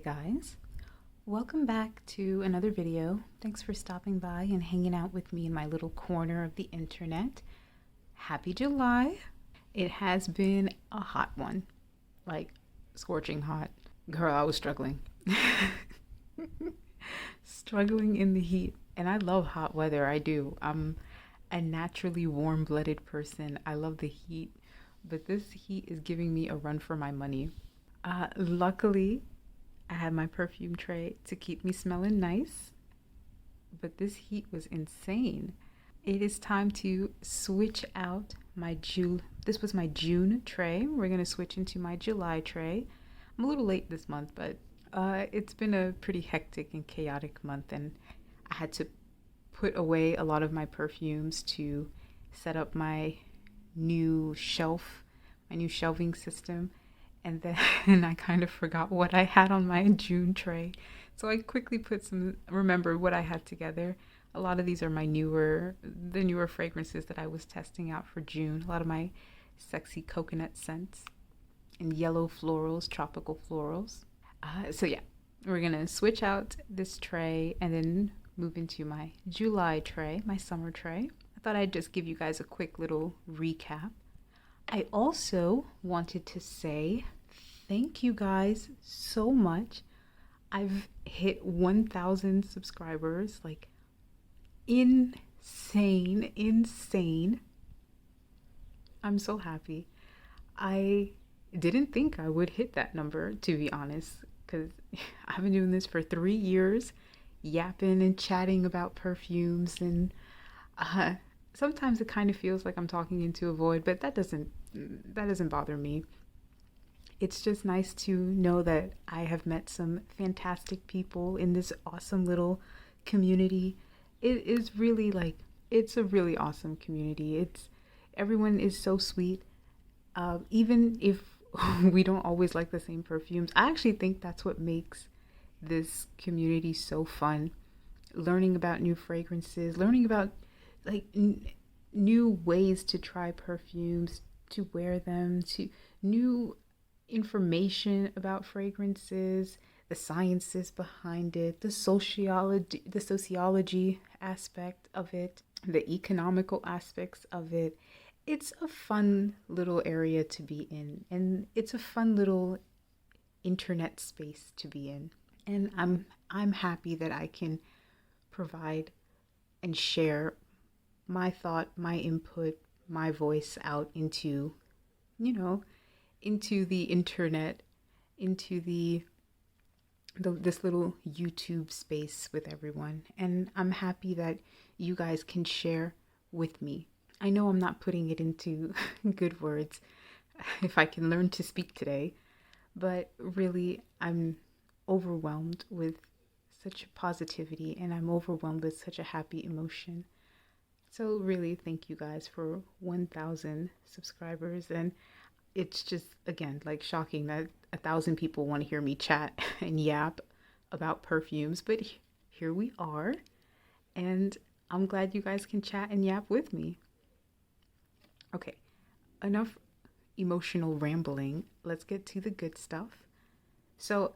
guys, welcome back to another video. Thanks for stopping by and hanging out with me in my little corner of the internet. Happy July. It has been a hot one, like scorching hot. Girl, I was struggling. Struggling in the heat. And I love hot weather, I do. I'm a naturally warm-blooded person. I love the heat, but this heat is giving me a run for my money. Luckily, I had my perfume tray to keep me smelling nice, but this heat was insane. It is time to switch out my This was my June tray. We're gonna switch into my July tray. I'm a little late this month, but it's been a pretty hectic and chaotic month, and I had to put away a lot of my perfumes to set up my new shelving system. And then I kind of forgot what I had on my June tray. So I quickly remembered what I had together. A lot of these are the newer fragrances that I was testing out for June. A lot of my sexy coconut scents and yellow florals, tropical florals. So yeah, we're gonna switch out this tray and then move into my July tray, my summer tray. I thought I'd just give you guys a quick little recap. I also wanted to say thank you guys so much. I've hit 1,000 subscribers, like insane. I'm so happy. I didn't think I would hit that number, to be honest, because I've been doing this for 3 years, yapping and chatting about perfumes, and sometimes it kind of feels like I'm talking into a void, but that doesn't bother me. It's just nice to know that I have met some fantastic people in this awesome little community. It is really it's a really awesome community. Everyone is so sweet. Even if we don't always like the same perfumes, I actually think that's what makes this community so fun. Learning about new fragrances, learning about new ways to try perfumes, to wear them, to new information about fragrances, the sciences behind it, the sociology aspect of it, the economical aspects of it. It's a fun little area to be in, and it's a fun little internet space to be in. And I'm happy that I can provide and share my thought, my input, my voice out into the internet, into this little YouTube space with everyone. And I'm happy that you guys can share with me. I know I'm not putting it into good words, if I can learn to speak today, but really I'm overwhelmed with such positivity, and I'm overwhelmed with such a happy emotion. So really, thank you guys for 1,000 subscribers. And it's just, again, shocking that 1,000 people want to hear me chat and yap about perfumes. But here we are. And I'm glad you guys can chat and yap with me. Okay, enough emotional rambling. Let's get to the good stuff. So,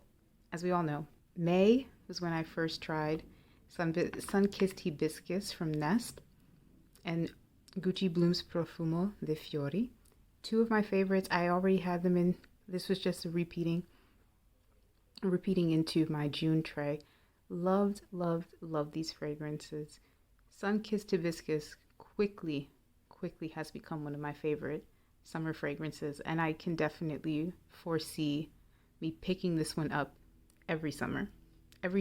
as we all know, May was when I first tried Sun-Kissed Hibiscus from Nest and Gucci Bloom's Profumo de Fiori. Two of my favorites. I already had them in. This was just repeating into my June tray. Loved these fragrances. Sun-Kissed Hibiscus quickly has become one of my favorite summer fragrances, and I can definitely foresee me picking this one up every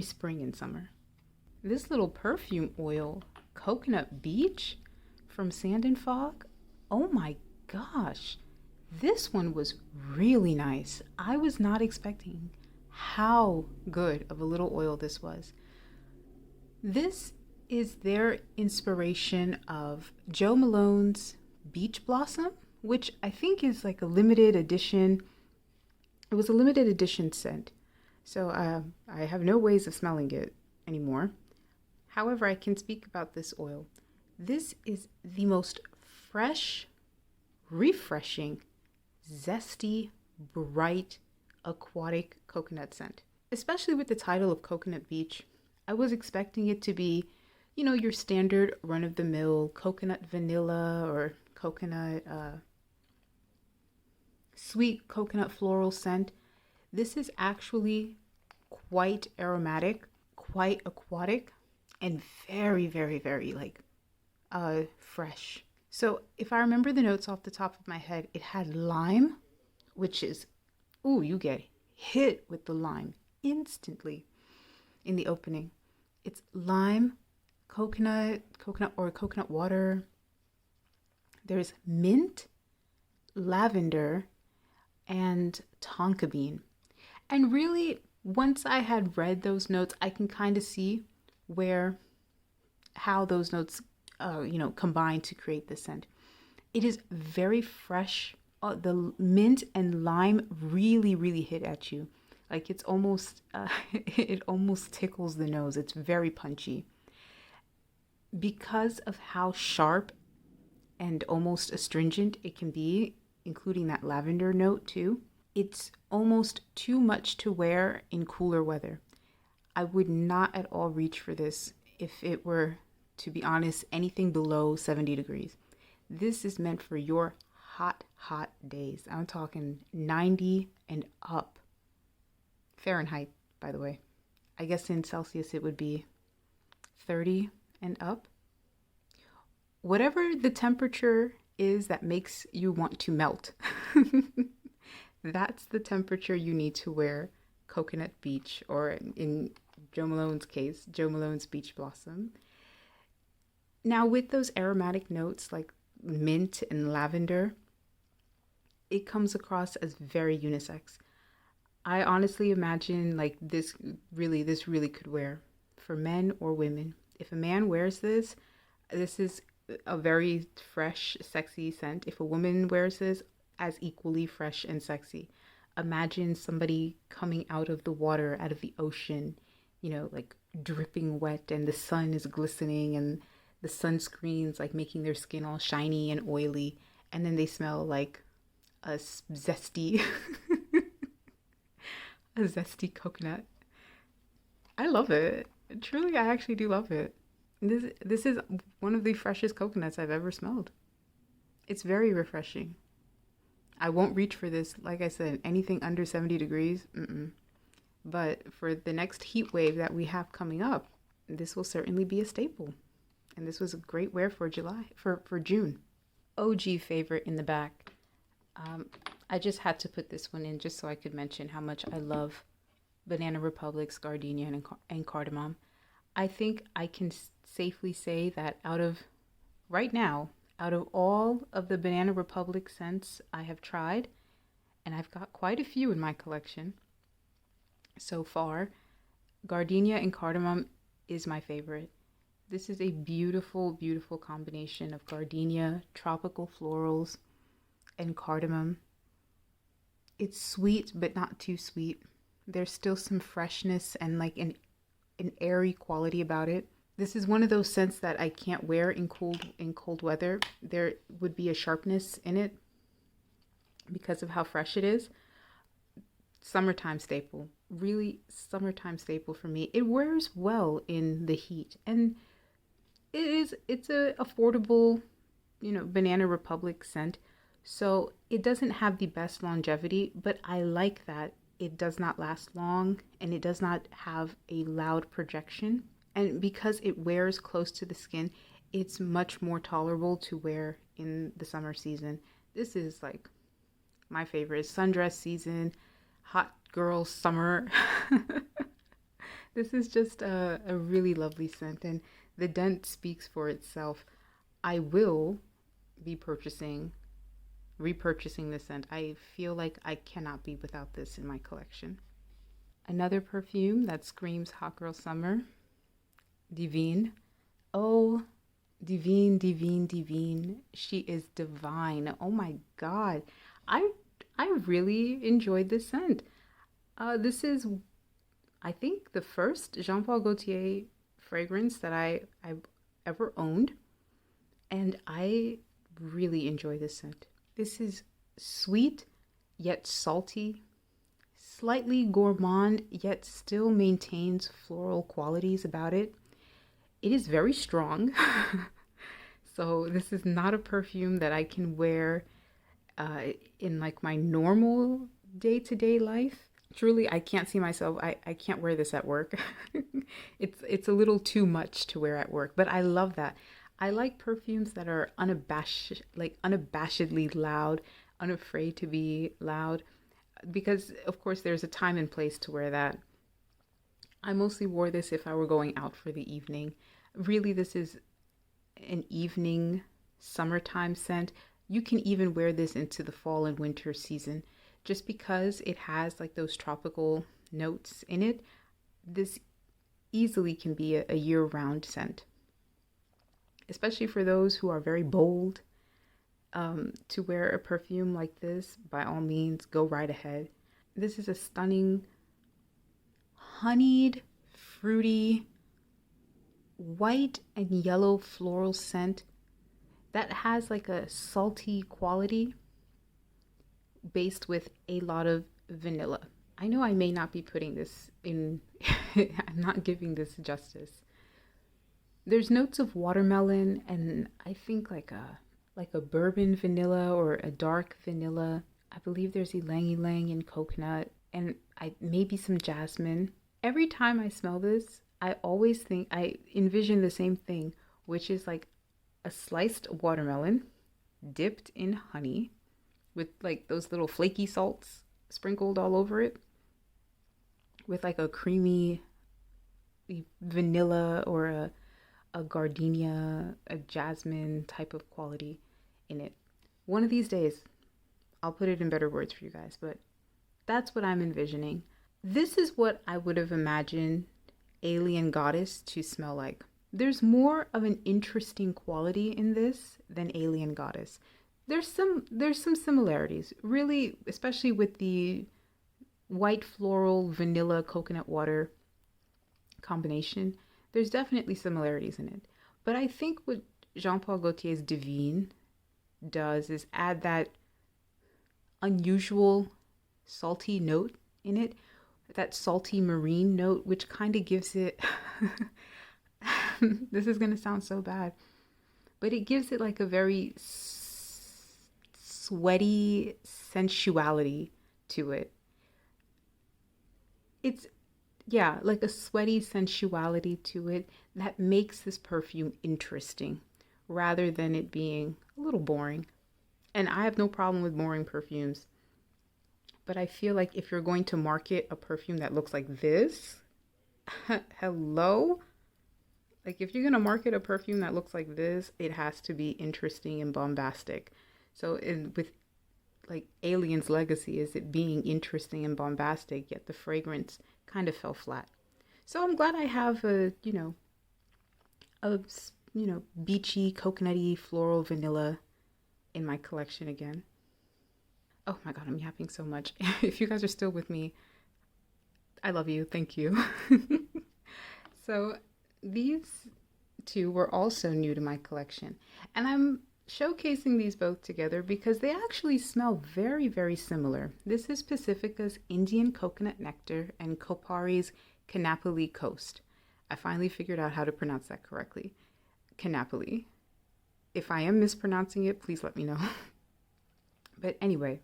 spring and summer. This little perfume oil, Coconut Beach from Sand and Fog. Oh my gosh, this one was really nice. I was not expecting how good of a little oil this was. This is their inspiration of Joe Malone's Beach Blossom, which I think is a limited edition. It was a limited edition scent. So I have no ways of smelling it anymore. However, I can speak about this oil. This is the most fresh, refreshing, zesty, bright, aquatic coconut scent. especially with the title of Coconut Beach. I was expecting it to be, your standard run of the mill coconut vanilla or coconut, sweet coconut floral scent. This is actually quite aromatic, quite aquatic, and very, very, very like fresh. So if I remember the notes off the top of my head, it had lime, which is, ooh, you get hit with the lime instantly in the opening. It's lime, coconut or coconut water. There's mint, lavender, and tonka bean. And really, once I had read those notes, I can kind of see how those notes, combine to create this scent. It is very fresh. The mint and lime really, really hit at you. Like it's almost, it almost tickles the nose. It's very punchy. Because of how sharp and almost astringent it can be, including that lavender note too, it's almost too much to wear in cooler weather. I would not at all reach for this if it were, to be honest, anything below 70 degrees. This is meant for your hot, hot days. I'm talking 90 and up. Fahrenheit, by the way. I guess in Celsius it would be 30 and up. Whatever the temperature is that makes you want to melt, that's the temperature you need to wear Coconut Beach, or in Jo Malone's case, Jo Malone's Beach Blossom. Now with those aromatic notes like mint and lavender, it comes across as very unisex. I honestly imagine like this really could wear for men or women. If a man wears this is a very fresh, sexy scent. If a woman wears this, as equally fresh and sexy. Imagine somebody coming out of the water, out of the ocean, like dripping wet, and the sun is glistening and the sunscreen's like making their skin all shiny and oily, and then they smell like a zesty a zesty coconut. I love it. Truly, I actually do love it. This is one of the freshest coconuts I've ever smelled. It's very refreshing. I won't reach for this, like I said, anything under 70 degrees. But for the next heat wave that we have coming up, this will certainly be a staple. And this was a great wear for June. OG favorite in the back. I just had to put this one in just so I could mention how much I love Banana Republic's Gardenia and Cardamom. I think I can safely say that out of all of the Banana Republic scents I have tried, and I've got quite a few in my collection so far, Gardenia and Cardamom is my favorite. This is a beautiful, beautiful combination of gardenia, tropical florals, and cardamom. It's sweet, but not too sweet. There's still some freshness and like an airy quality about it. This is one of those scents that I can't wear in cold weather. There would be a sharpness in it because of how fresh it is. Summertime staple. Really summertime staple for me. It wears well in the heat, and it's a affordable, Banana Republic scent. So it doesn't have the best longevity, but I like that it does not last long and it does not have a loud projection. And because it wears close to the skin, it's much more tolerable to wear in the summer season. This is like my favorite. Sundress season, hot girl summer. This is just a really lovely scent, and the dent speaks for itself. I will be repurchasing this scent. I feel like I cannot be without this in my collection. Another perfume that screams hot girl summer, Divine. Oh, Divine, Divine, Divine. She is divine. Oh my God. I really enjoyed this scent. This is, I think, the first Jean Paul Gaultier fragrance that I've ever owned. And I really enjoy this scent. This is sweet, yet salty, slightly gourmand, yet still maintains floral qualities about it. It is very strong. So this is not a perfume that I can wear in like my normal day-to-day life. Truly, I can't see myself. I can't wear this at work. It's a little too much to wear at work, but I love that. I like perfumes that are unabashedly loud, unafraid to be loud, because of course there's a time and place to wear that. I mostly wore this if I were going out for the evening. Really, this is an evening summertime scent. You can even wear this into the fall and winter season just because it has like those tropical notes in it. This easily can be a year-round scent, especially for those who are very bold. To wear a perfume like this, by all means, go right ahead. This is a stunning, honeyed, fruity, white and yellow floral scent that has like a salty quality based with a lot of vanilla. I know I may not be putting this in, I'm not giving this justice. There's notes of watermelon and I think like a bourbon vanilla or a dark vanilla. I believe there's ylang ylang and coconut and maybe some jasmine. Every time I smell this, I envision the same thing, which is like a sliced watermelon dipped in honey with like those little flaky salts sprinkled all over it with like a creamy vanilla or a gardenia, a jasmine type of quality in it. One of these days, I'll put it in better words for you guys, but that's what I'm envisioning. This is what I would have imagined Alien Goddess to smell like. There's more of an interesting quality in this than Alien Goddess. There's some similarities, really, especially with the white floral vanilla coconut water combination. There's definitely similarities in it. But I think what Jean Paul Gaultier's Divine does is add that unusual salty note in it, that salty marine note, which kind of gives it this is going to sound so bad, but it gives it like a very sweaty sensuality to it. It's, yeah, like a sweaty sensuality to it that makes this perfume interesting rather than it being a little boring. And I have no problem with boring perfumes, but I feel like if you're going to market a perfume that looks like this, hello? Like if you're going to market a perfume that looks like this, it has to be interesting and bombastic. So with like Alien's legacy is it being interesting and bombastic, yet the fragrance kind of fell flat. So I'm glad I have a beachy, coconutty, floral vanilla in my collection again. Oh my God, I'm yapping so much. If you guys are still with me, I love you. Thank you. So these two were also new to my collection. And I'm showcasing these both together because they actually smell very, very similar. This is Pacifica's Indian Coconut Nectar and Kopari's Kanapali Coast. I finally figured out how to pronounce that correctly. Kanapali. If I am mispronouncing it, please let me know. But anyway,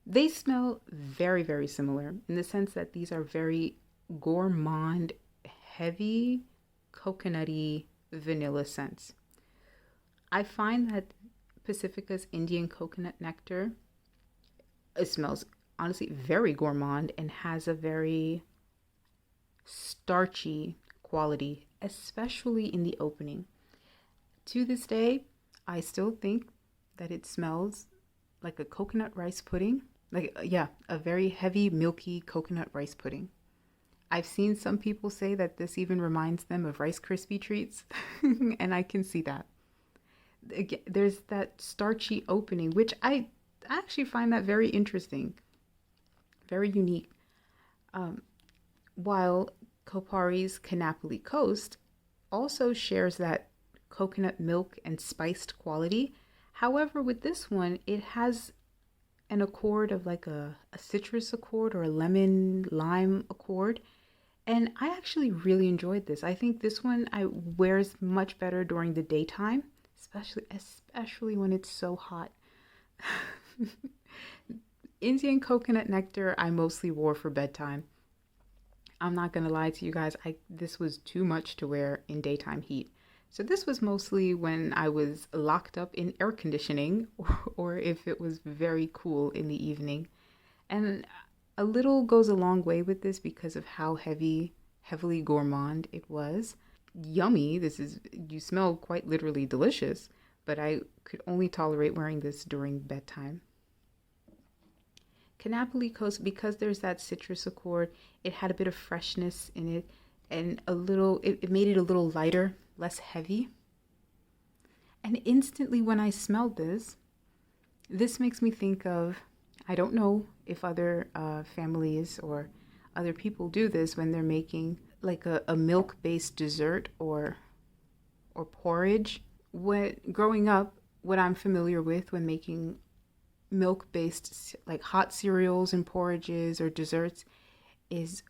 they smell very, very similar in the sense that these are very gourmand, heavy, coconutty vanilla scents. I find that Pacifica's Indian Coconut Nectar, it smells honestly very gourmand and has a very starchy quality, especially in the opening. To this day, I still think that it smells like a coconut rice pudding. A very heavy, milky coconut rice pudding. I've seen some people say that this even reminds them of Rice Krispie treats, and I can see that. Again, there's that starchy opening, which I actually find that very interesting, very unique. While Kopari's Kanapali Coast also shares that coconut milk and spiced quality. However, with this one, it has an accord of like a citrus accord or a lemon lime accord. And I actually really enjoyed this. I think this one I wears much better during the daytime, especially when it's so hot. Indian coconut nectar I mostly wore for bedtime. I'm not gonna lie to you guys, this was too much to wear in daytime heat. So this was mostly when I was locked up in air conditioning or if it was very cool in the evening. And a little goes a long way with this because of how heavily gourmand it was. Yummy, you smell quite literally delicious, but I could only tolerate wearing this during bedtime. Canapoli Coast, because there's that citrus accord, it had a bit of freshness in it and it made it a little lighter, less heavy. And instantly when I smelled this makes me think of, I don't know if other families or other people do this when they're making like a milk-based dessert or porridge. Growing up, what I'm familiar with when making milk-based like hot cereals and porridges or desserts is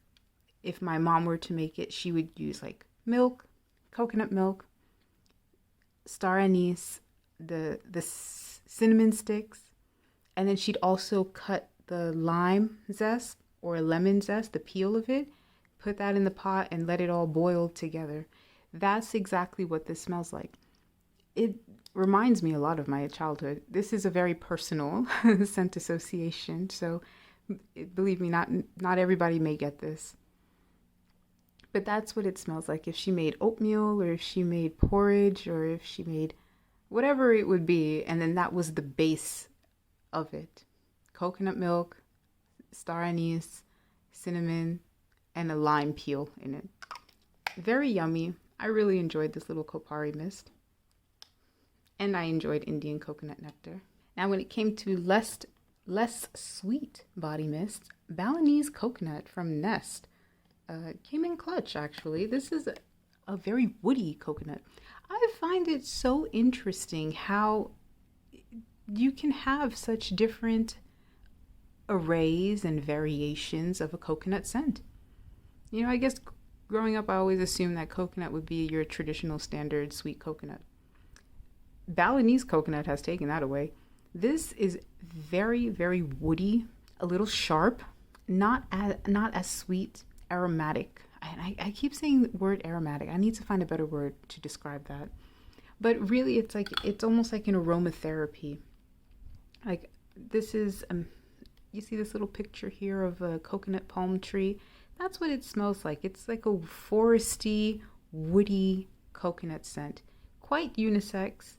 if my mom were to make it, she would use like milk, coconut milk, star anise, the cinnamon sticks, and then she'd also cut the lime zest or lemon zest, the peel of it, put that in the pot and let it all boil together. That's exactly what this smells like. It reminds me a lot of my childhood. This is a very personal scent association, so believe me, not everybody may get this. But that's what it smells like if she made oatmeal or if she made porridge or if she made whatever it would be, and then that was the base of it. Coconut milk, star anise, cinnamon, and a lime peel in it. Very yummy. I really enjoyed this little Kopari mist. And I enjoyed Indian coconut nectar. Now when it came to less sweet body mists, Balinese coconut from Nest came in clutch actually. This is a very woody coconut. I find it so interesting how you can have such different arrays and variations of a coconut scent. You know, I guess growing up I always assumed that coconut would be your traditional standard sweet coconut. Balinese coconut has taken that away. This is very, very woody, a little sharp, not as sweet, aromatic. I keep saying the word aromatic. I need to find a better word to describe that. But really, it's almost like an aromatherapy. Like this is, you see this little picture here of a coconut palm tree. That's what it smells like. It's like a foresty, woody coconut scent. Quite unisex.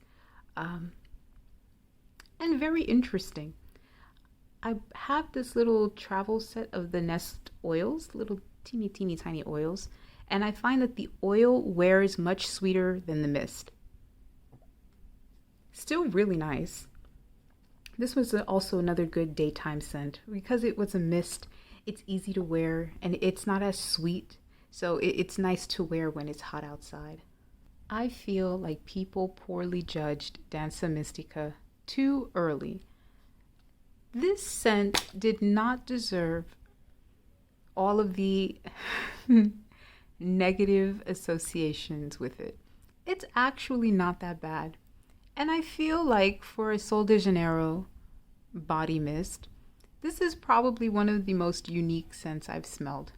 And very interesting. I have this little travel set of the Nest oils, little teeny tiny oils, and I find that the oil wears much sweeter than the mist. Still really nice. This was also another good daytime scent. Because it was a mist, it's easy to wear and it's not as sweet, so it's nice to wear when it's hot outside. I feel like people poorly judged Danza Mystica too early. This scent did not deserve all of the negative associations with it. It's actually not that bad. And I feel like for a Sol de Janeiro body mist, this is probably one of the most unique scents I've smelled.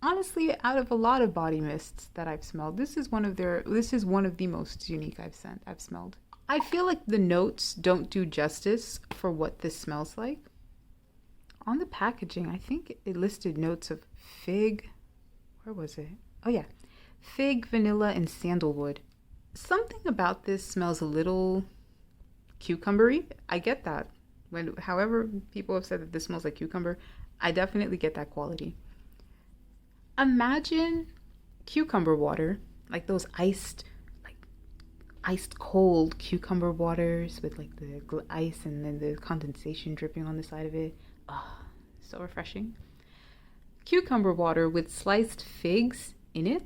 Honestly, out of a lot of body mists that I've smelled, this is one of the most unique I've smelled. I feel like the notes don't do justice for what this smells like. On the packaging, I think it listed notes of fig. Where was it? Oh yeah. Fig, vanilla, and sandalwood. Something about this smells a little cucumbery. I get that. However people have said that this smells like cucumber, I definitely get that quality. Imagine cucumber water, like those iced cold cucumber waters with like the ice and then the condensation dripping on the side of it. Oh, so refreshing. Cucumber water with sliced figs in it.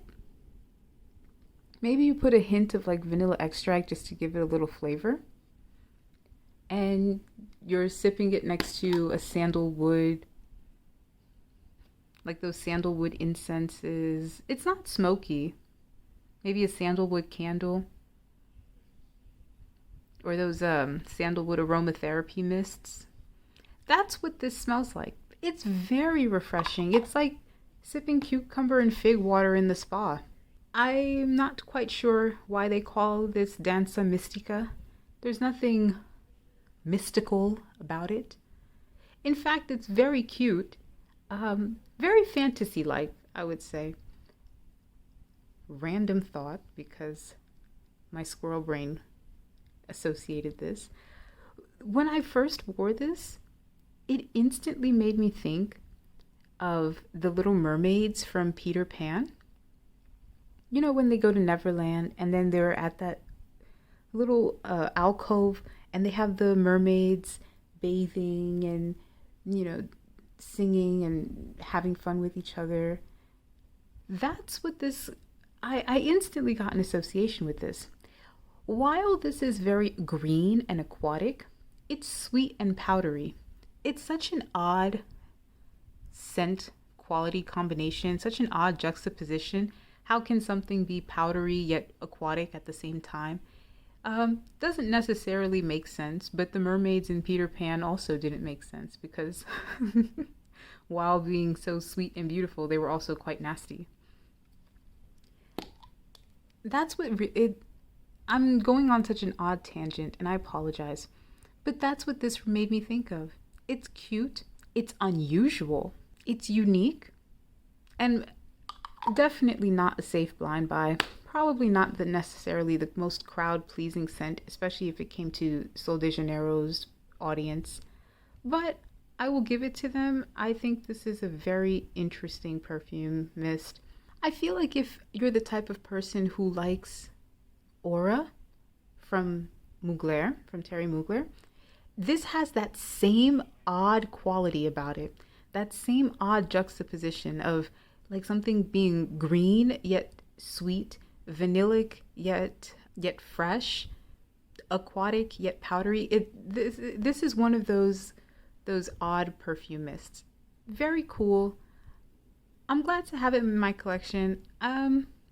Maybe you put a hint of like vanilla extract just to give it a little flavor. and you're sipping it next to a sandalwood, like those sandalwood incenses. It's not smoky. Maybe a sandalwood candle, or those sandalwood aromatherapy mists. That's what this smells like. It's very refreshing. It's like sipping cucumber and fig water in the spa. I'm not quite sure why they call this danza mystica. There's nothing mystical about it. In fact, it's very cute, very fantasy-like, I would say. Random thought, because my squirrel brain associated this. When I first wore this, it instantly made me think of the little mermaids from Peter Pan. You know, when they go to Neverland and then they're at that little alcove and they have the mermaids bathing and, you know, singing and having fun with each other. That's what this, I instantly got an association with this. While this is very green and aquatic, it's sweet and powdery. It's such an odd scent quality combination, such an odd juxtaposition. How can something be powdery yet aquatic at the same time? Doesn't necessarily make sense, but the mermaids in Peter Pan also didn't make sense because while being so sweet and beautiful, they were also quite nasty. That's what I'm going on such an odd tangent, and I apologize, but that's what this made me think of. It's cute, it's unusual, it's unique, and definitely not a safe blind buy. Probably not necessarily the most crowd-pleasing scent, especially if it came to Sol de Janeiro's audience. But I will give it to them. I think this is a very interesting perfume mist. I feel like if you're the type of person who likes Aura from Mugler, from Terry Mugler, this has that same odd quality about it. That same odd juxtaposition of like something being green yet sweet, vanillic yet fresh, aquatic yet powdery. This is one of those odd perfume mists. Very cool. I'm glad to have it in my collection.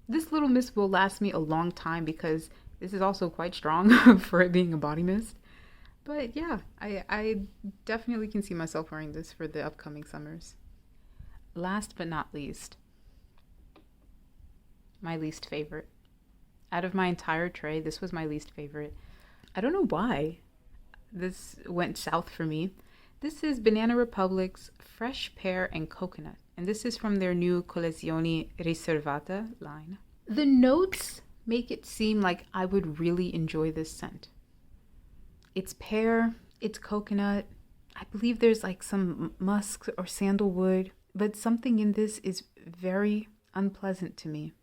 This little mist will last me a long time because this is also quite strong for it being a body mist. But yeah, I definitely can see myself wearing this for the upcoming summers. Last but not least, my least favorite. Out of my entire tray, this was my least favorite. I don't know why this went south for me. This is Banana Republic's Fresh Pear and Coconut, and this is from their new Collezioni Riservata line. The notes make it seem like I would really enjoy this scent. It's pear, it's coconut. I believe there's like some musk or sandalwood, but something in this is very unpleasant to me.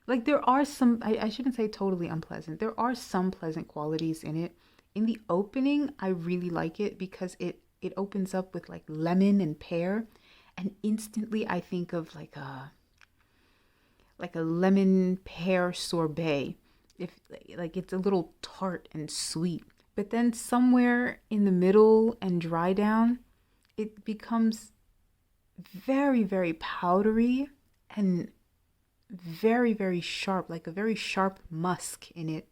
Like there are some, I shouldn't say totally unpleasant. There are some pleasant qualities in it. In the opening, I really like it because it opens up with like lemon and pear. And instantly I think of like a lemon pear sorbet. If like it's a little tart and sweet. But then somewhere in the middle and dry down, it becomes very, very powdery and very, very sharp, like a very sharp musk in it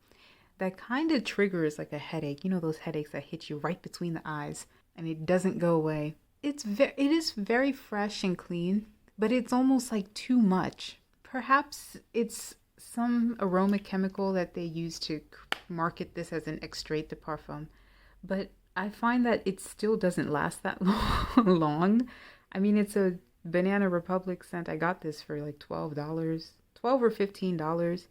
that kind of triggers like a headache. You know those headaches that hit you right between the eyes and it doesn't go away. It is very fresh and clean, but it's almost like too much. Perhaps it's some aroma chemical that they use to market this as an extrait de parfum, but I find that it still doesn't last that long. I mean, it's a Banana Republic scent. I got this for like $12 or $15.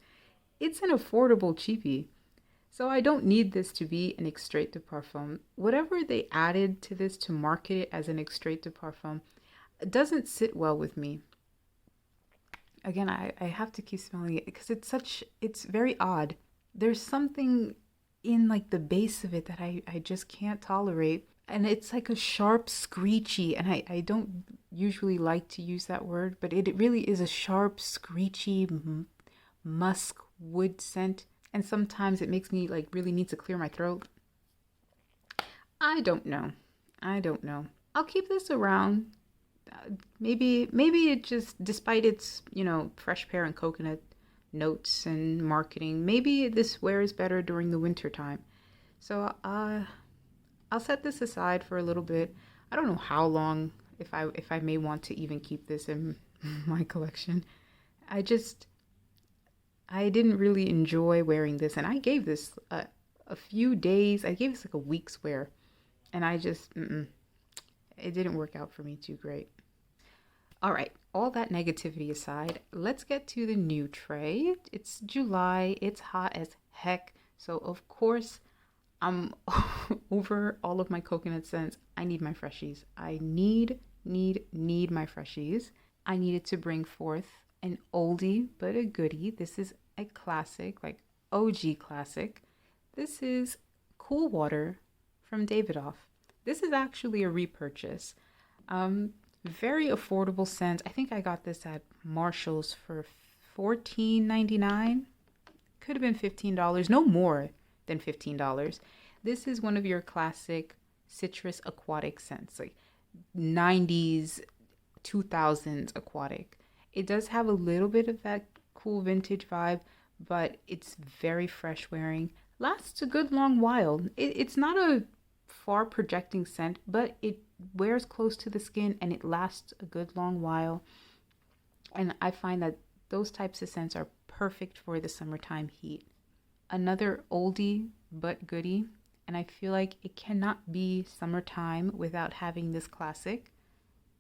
It's an affordable cheapie. So I don't need this to be an extrait de parfum. Whatever they added to this to market it as an extrait de parfum doesn't sit well with me. Again, I have to keep smelling it because it's very odd. There's something in like the base of it that I just can't tolerate. And it's like a sharp screechy, and I don't usually like to use that word, but it really is a sharp screechy musk wood scent. And sometimes it makes me like really need to clear my throat. I don't know. I don't know. I'll keep this around. Maybe it just, despite its, fresh pear and coconut notes and marketing, maybe this wears better during the winter time. So I'll set this aside for a little bit. I don't know how long, if I may want to even keep this in my collection. I didn't really enjoy wearing this, and I gave this a few days. I gave this like a week's wear, and it didn't work out for me too great. All right, all that negativity aside, let's get to the new tray. It's July, it's hot as heck, so of course I'm over all of my coconut scents. I need my Freshies. I need my Freshies. I needed to bring forth an oldie but a goodie. This is a classic, like OG classic. This is Cool Water from Davidoff. This is actually a repurchase. Very affordable scent. I think I got this at Marshall's for $14.99. Could have been $15. No more than $15. This is one of your classic citrus aquatic scents, like 90s, 2000s aquatic. It does have a little bit of that cool vintage vibe, but it's very fresh wearing. Lasts a good long while. It's not a far projecting scent, but it wears close to the skin and it lasts a good long while. And I find that those types of scents are perfect for the summertime heat. Another oldie but goodie, and I feel like it cannot be summertime without having this classic.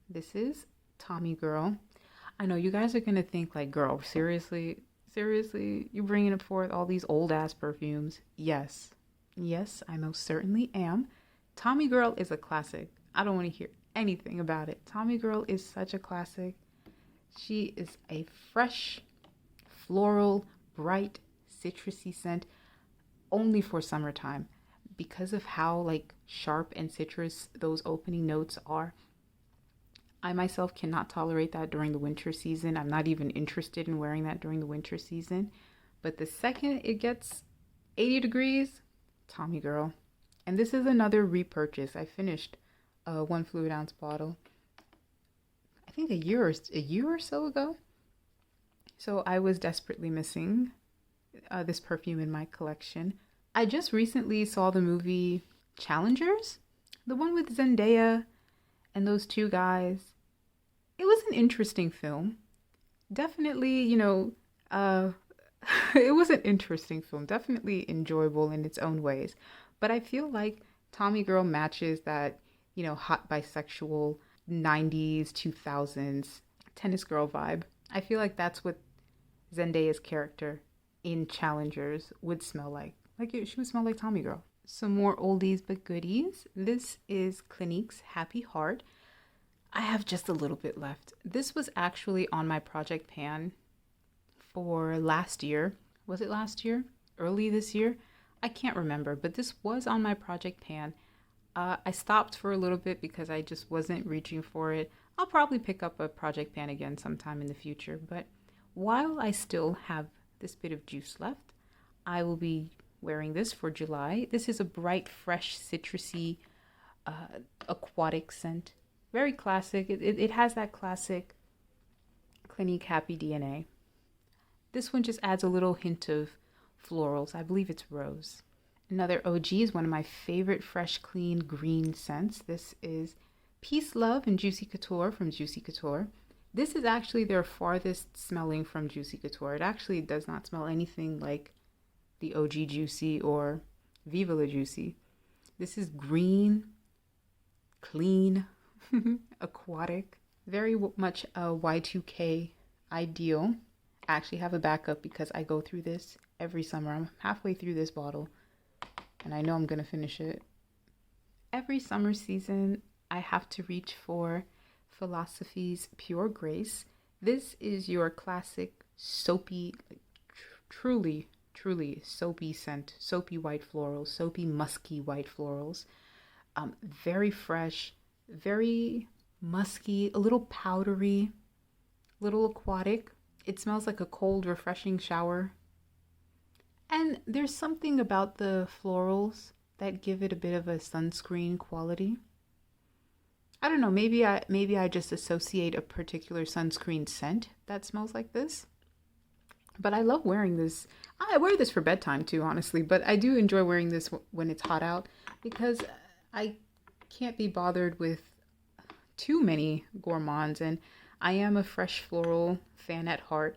This is Tommy Girl. I know you guys are gonna think like, girl, seriously, you bringing forth all these old ass perfumes? Yes, I most certainly am. Tommy Girl is a classic. I don't want to hear anything about it. Tommy Girl is such a classic. She is a fresh, floral, bright, citrusy scent only for summertime. Because of how like sharp and citrus those opening notes are, I myself cannot tolerate that during the winter season. I'm not even interested in wearing that during the winter season. But the second it gets 80 degrees, Tommy Girl. And this is another repurchase. I finished a 1 fluid ounce bottle, I think a year or so ago. So I was desperately missing this perfume in my collection. I just recently saw the movie Challengers, the one with Zendaya and those two guys. It was an interesting film. Definitely, it was an interesting film. Definitely enjoyable in its own ways. But I feel like Tommy Girl matches that, hot bisexual 90s, 2000s tennis girl vibe. I feel like that's what Zendaya's character in Challengers would smell like. She would smell like Tommy Girl. Some more oldies but goodies. This is Clinique's Happy Heart. I have just a little bit left. This was actually on my project pan for last year. Was it last year? Early this year? I can't remember, but this was on my project pan. I stopped for a little bit because I just wasn't reaching for it. I'll probably pick up a project pan again sometime in the future, but while I still have this bit of juice left, I will be wearing this for July. This is a bright, fresh, citrusy, aquatic scent. Very classic. It has that classic Clinique Happy DNA. This one just adds a little hint of florals. I believe it's rose. Another OG is one of my favorite fresh, clean, green scents. This is Peace, Love, and Juicy Couture from Juicy Couture. This is actually their farthest smelling from Juicy Couture. It actually does not smell anything like the OG Juicy or Vila Juicy. This is green, clean, aquatic, very much a Y2K ideal. I actually have a backup because I go through this every summer. I'm halfway through this bottle and I know I'm gonna finish it. Every summer season, I have to reach for Philosophy's Pure Grace. This is your classic soapy, truly soapy scent, soapy white florals, soapy musky white florals. Very fresh, very musky, a little powdery, little aquatic. It smells like a cold, refreshing shower. And there's something about the florals that give it a bit of a sunscreen quality. I don't know, maybe I just associate a particular sunscreen scent that smells like this. But I love wearing this. I wear this for bedtime too, honestly, but I do enjoy wearing this when it's hot out because I can't be bothered with too many gourmands, and I am a fresh floral fan at heart,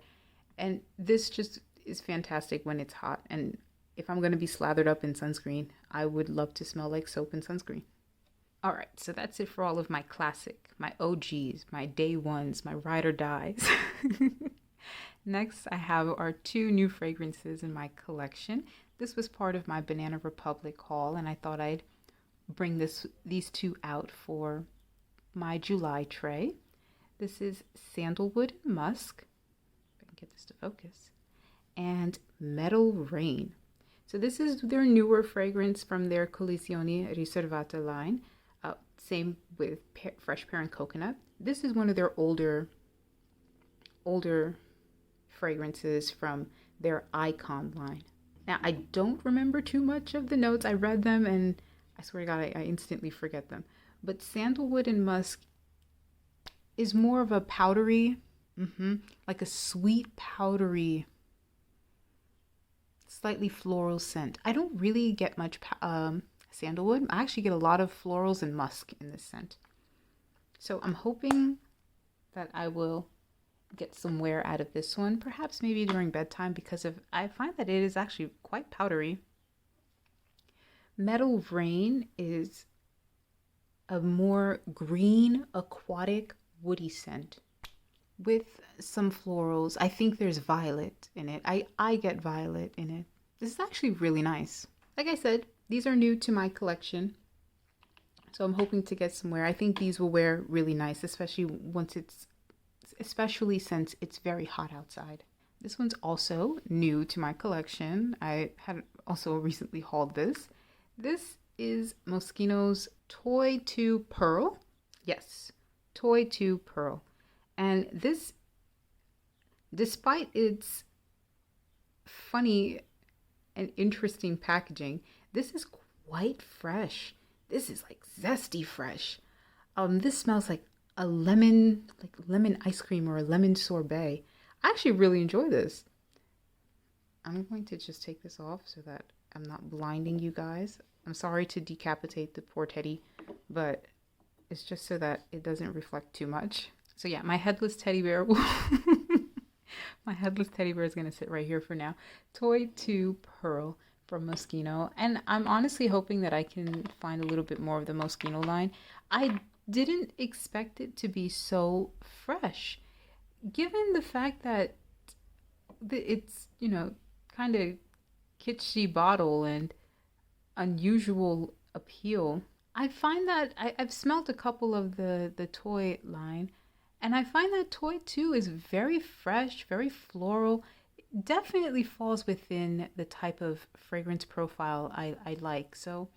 and this just is fantastic when it's hot. And if I'm going to be slathered up in sunscreen, I would love to smell like soap and sunscreen. All right, so that's it for all of my classic, my OGs, my day ones, my ride or dies. Next, I have our 2 new fragrances in my collection. This was part of my Banana Republic haul, and I thought I'd bring these 2 out for my July tray. This is Sandalwood and Musk, if I can get this to focus, and Metal Rain. So this is their newer fragrance from their Collezioni Riservata line. Same with Fresh Pear and Coconut. This is one of their older fragrances from their Icon line. Now, I don't remember too much of the notes. I read them and I swear to God, I instantly forget them. But Sandalwood and Musk is more of a powdery, like a sweet powdery, slightly floral scent. I don't really get much sandalwood. I actually get a lot of florals and musk in this scent. So I'm hoping that I will get some wear out of this one, perhaps maybe during bedtime, because I find that it is actually quite powdery. Metal Rain is a more green, aquatic, woody scent with some florals. I think there's violet in it. I get violet in it. This is actually really nice. Like I said, these are new to my collection, so I'm hoping to get some wear. I think these will wear really nice, especially since it's very hot outside. This one's also new to my collection. I had also recently hauled this. This is Moschino's Toy 2 Pearl. Yes, Toy 2 Pearl. And this, despite its funny and interesting packaging, this is quite fresh. This is like zesty fresh. This smells like a lemon ice cream or a lemon sorbet. I actually really enjoy this. I'm going to just take this off so that I'm not blinding you guys. I'm sorry to decapitate the poor teddy, but it's just so that it doesn't reflect too much. So yeah, my headless teddy bear my headless teddy bear is going to sit right here for now. Toy 2 Pearl from Moschino. And I'm honestly hoping that I can find a little bit more of the Moschino line. I didn't expect it to be so fresh, given the fact that it's, kind of kitschy bottle and unusual appeal. I find that I've smelled a couple of the toy line, and I find that Toy 2 is very fresh, very floral. It definitely falls within the type of fragrance profile I like. So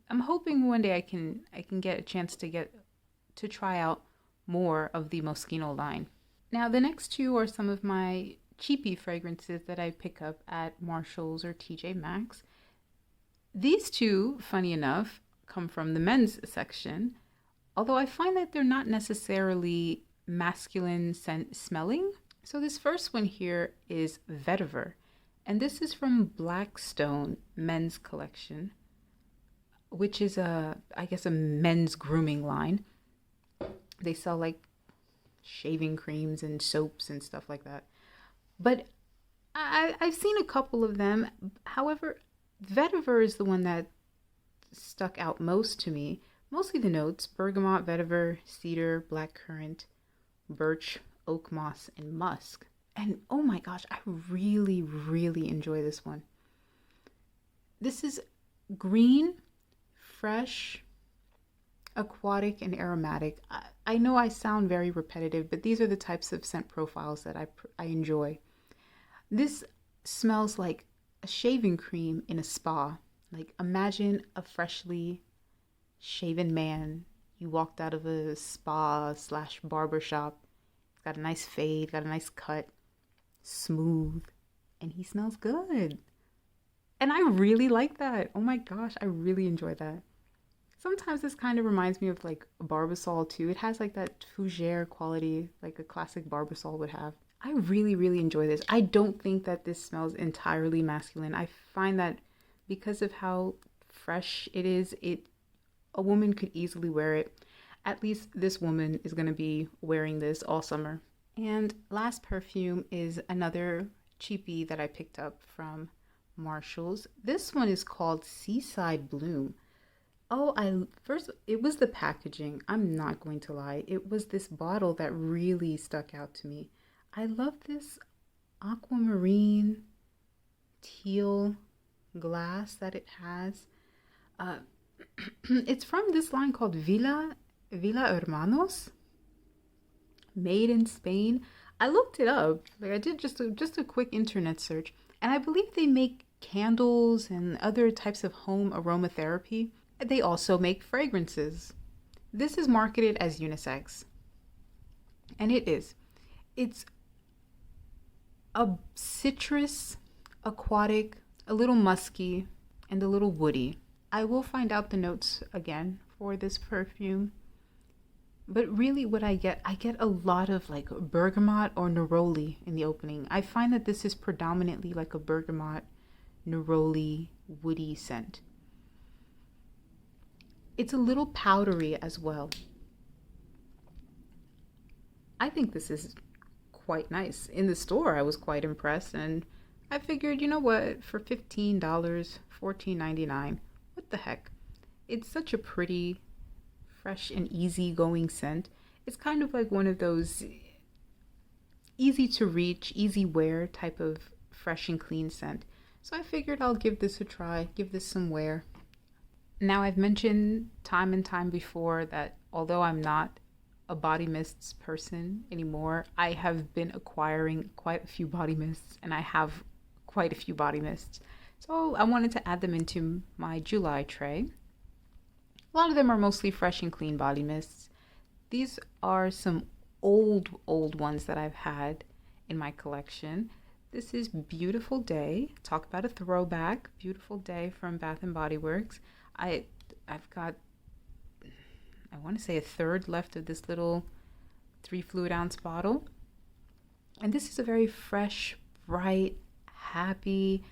I'm hoping one day I can get a chance to try out more of the Moschino line. Now, the next 2 are some of my cheapy fragrances that I pick up at Marshall's or TJ Maxx. These 2, funny enough, come from the men's section, although I find that they're not necessarily masculine scent smelling. So this first one here is Vetiver, and this is from Blackstone men's collection, which is I guess a men's grooming line. They sell like shaving creams and soaps and stuff like that. But I've seen a couple of them. However, Vetiver is the one that stuck out most to me. Mostly the notes: bergamot, vetiver, cedar, blackcurrant, birch, oak moss, and musk. And oh my gosh, I really, really enjoy this one. This is green, fresh, aquatic, and aromatic. I know I sound very repetitive, but these are the types of scent profiles that I enjoy. This smells like a shaving cream in a spa. Like, imagine a freshly shaven man. You walked out of a spa / barber shop. He's got a nice fade, got a nice cut, smooth, and he smells good. And I really like that. Oh my gosh, I really enjoy that. Sometimes this kind of reminds me of like Barbasol too. It has like that fougere quality, like a classic Barbasol would have. I really, really enjoy this. I don't think that this smells entirely masculine. I find that because of how fresh it is, a woman could easily wear it. At least this woman is going to be wearing this all summer. And last perfume is another cheapie that I picked up from Marshall's. This one is called Seaside Bloom. Oh, it was the packaging. I'm not going to lie. It was this bottle that really stuck out to me. I love this aquamarine teal glass that it has. Uh, it's from this line called Vila Hermanos, made in Spain. I looked it up. Like I did just a quick internet search, and I believe they make candles and other types of home aromatherapy. They also make fragrances. This is marketed as unisex, and it is. It's a citrus, aquatic, a little musky, and a little woody. I will find out the notes again for this perfume. But really what I get a lot of like bergamot or neroli in the opening. I find that this is predominantly like a bergamot, neroli, woody scent. It's a little powdery as well. I think this is quite nice. In the store, I was quite impressed, and I figured, you know what, for $15, $14.99, what the heck? It's such a pretty, fresh, and easy-going scent. It's kind of like one of those easy to reach, easy wear type of fresh and clean scent. So I figured I'll give this a try, give this some wear. Now, I've mentioned time and time before that although I'm not a body mists person anymore, I have been acquiring quite a few body mists, and I have quite a few body mists. So I wanted to add them into my July tray. A lot of them are mostly fresh and clean body mists. These are some old ones that I've had in my collection. This is Beautiful Day. Talk about a throwback. Beautiful Day from Bath and Body Works. I've got, I want to say, a third left of this little 3 fluid ounce bottle. And this is a very fresh, bright, happy,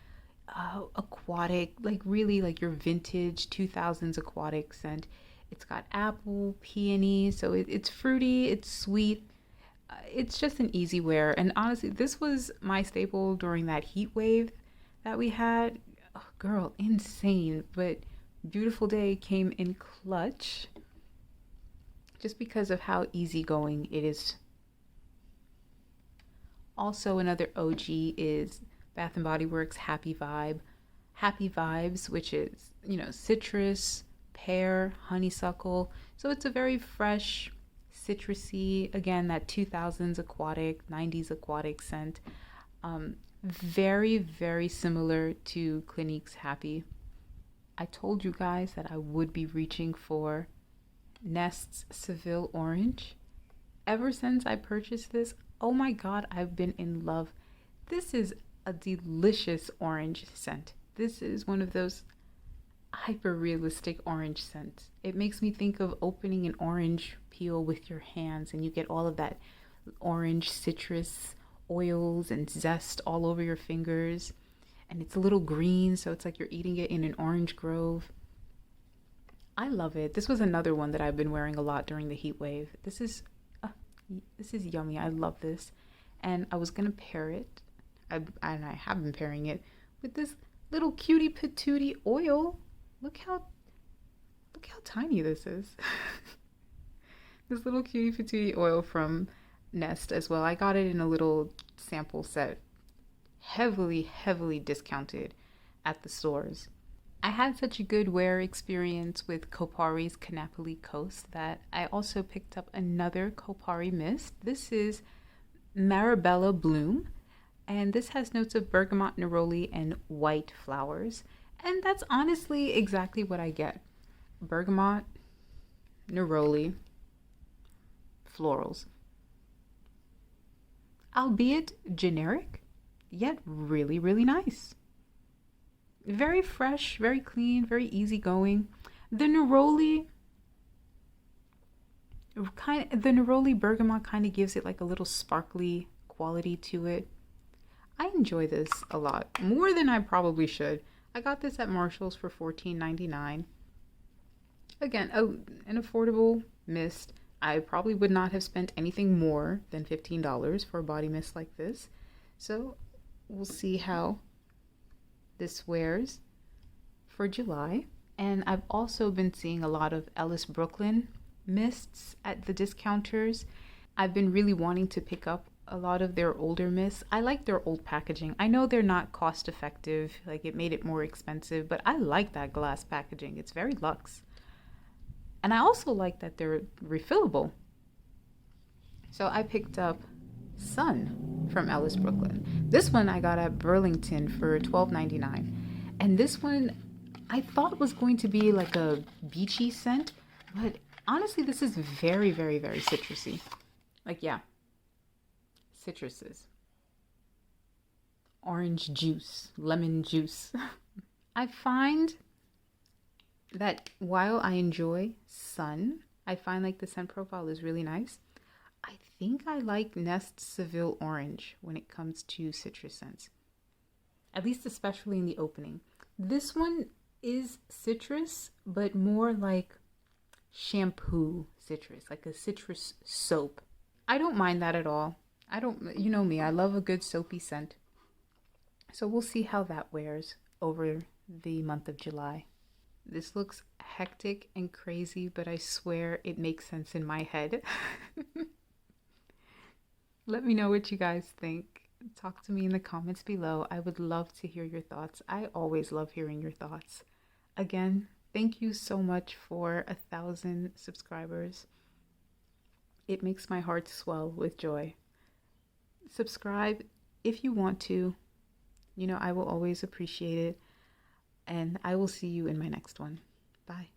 aquatic, like really like your vintage 2000s aquatic scent. It's got apple, peony, so it's fruity, it's sweet. It's just an easy wear. And honestly, this was my staple during that heat wave that we had. Oh, girl, insane. But Beautiful Day came in clutch just because of how easygoing it is. Also, another OG is Bath and Body Works Happy Vibes, which is, citrus, pear, honeysuckle. So it's a very fresh, citrusy, again, that 2000s aquatic, 90s aquatic scent. Very, very similar to Clinique's Happy. I told you guys that I would be reaching for Nest's Seville Orange. Ever since I purchased this, oh my god, I've been in love. This is a delicious orange scent. This is one of those hyper realistic orange scents. It makes me think of opening an orange peel with your hands, and you get all of that orange citrus oils and zest all over your fingers. And it's a little green, so it's like you're eating it in an orange grove. I love it. This was another one that I've been wearing a lot during the heat wave. This is yummy. I love this. And I was gonna pair it, and I have been pairing it with this little cutie patootie oil. Look how tiny this is. This little cutie patootie oil from Nest as well. I got it in a little sample set, heavily discounted at the stores. I had such a good wear experience with Kopari's Canapoli Coast that I also picked up another Kopari mist. This is Marabella Bloom, and this has notes of bergamot, neroli, and white flowers. And that's honestly exactly what I get. Bergamot, neroli, florals. Albeit generic, yet really, really nice. Very fresh, very clean, very easygoing. The neroli the neroli bergamot kind of gives it like a little sparkly quality to it. I enjoy this a lot, more than I probably should. I got this at Marshall's for $14.99. Again, an affordable mist. I probably would not have spent anything more than $15 for a body mist like this. So we'll see how this wears for July. And I've also been seeing a lot of Ellis Brooklyn mists at the discounters. I've been really wanting to pick up a lot of their older mists. I like their old packaging. I know they're not cost effective, like it made it more expensive, but I like that glass packaging. It's very luxe. And I also like that they're refillable. So I picked up Sun from Ellis Brooklyn. This one I got at Burlington for $12.99. And this one I thought was going to be like a beachy scent, but honestly, this is very, very, very citrusy. Like, yeah, citruses. Orange juice, lemon juice. I find that while I enjoy Sun, I find like the scent profile is really nice. I think I like Nest Seville Orange when it comes to citrus scents. At least especially in the opening. This one is citrus, but more like shampoo citrus, like a citrus soap. I don't mind that at all. You know me, I love a good soapy scent. So we'll see how that wears over the month of July. This looks hectic and crazy, but I swear it makes sense in my head. Let me know what you guys think. Talk to me in the comments below. I would love to hear your thoughts. I always love hearing your thoughts. Again, thank you so much for 1,000 subscribers. It makes my heart swell with joy. Subscribe if you want to. You know, I will always appreciate it. And I will see you in my next one. Bye.